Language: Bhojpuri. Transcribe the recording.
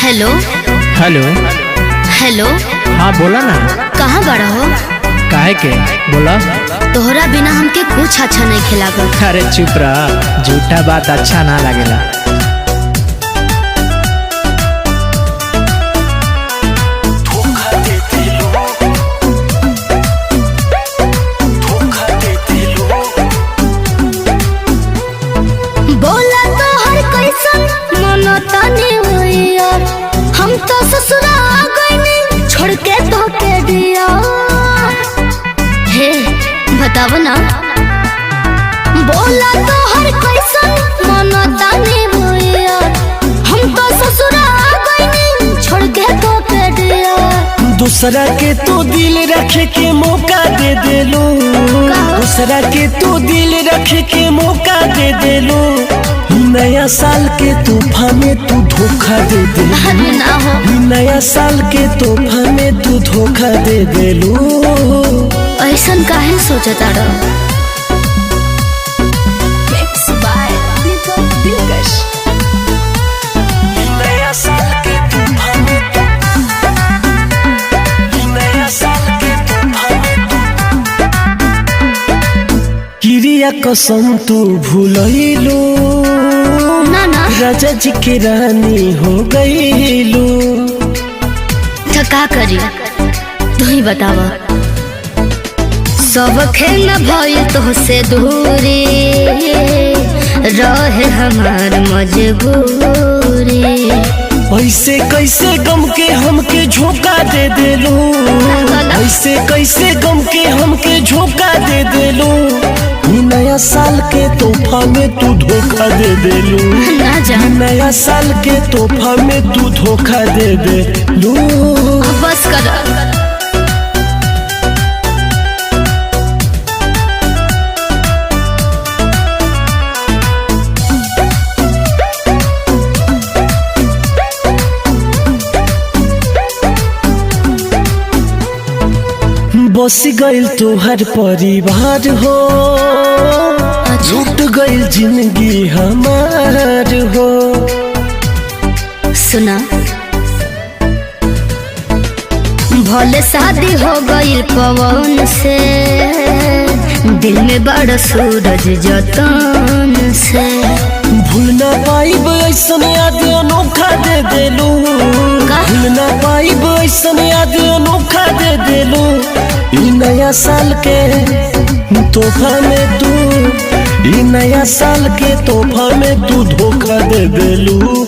Hello hello. हेलो। हाँ बोला ना। कहाँ बड़ा हो? काहे के बोला? तोहरा बिना हमके कुछ अच्छा नहीं खिलागल। अरे चुप रह, झूठा बात अच्छा ना लगेला। बोला तो हर कैसन मनो तनी हुई यार, हम तो ससुरा आ गए छोड़ के तो के दिया। हे बताओ ना। बोला तो हर कैसन मनो तनी हुई यार, हम तो ससुरा आ गए छोड़ के तो के दिया। दूसरा के तो दिल रखे के मौका दे देलू, दूसरा के तो दिल रखे के मौका दे देलू। नया साल के तोहफा में तू धोखा दे देलू, ना हो। नया साल के तोहफा में तू धोखा दे देलू। ऐसन काहे सोचता रहो? नया साल के तोहफा में नया साल के तोहफा में किरिया कसम तू भूलैलू, ना ना राजा जी के रानी हो गईलू। तो का करी तू ही बतावा। सब खेल भइल तो से दूरी, रहे हमार मजबूरी। ऐसे कैसे गम के हमके झोंका दे देलू, ऐसे कैसे गम के हमके झोंका दे देलू। नया साल के तोहफा में तू धोखा दे देलू, ना जा नया साल के तोहफा में तू धोखा दे देलू। बस कर। बस गइल तोहर परिवार हो, लूट गइल जिंदगी हमार हो। सुना, भले शादी हो गई पवन से, दिल में बड़ा सूरज जतन से। भूल ना पाइब ऐसन याद अनोखा दे देलू, भूल ना पाइब ऐसन याद अनोखा दे देलू। नया साल के तोहफा में तू, नया साल के तोहफा में तू धोखा दे देलू।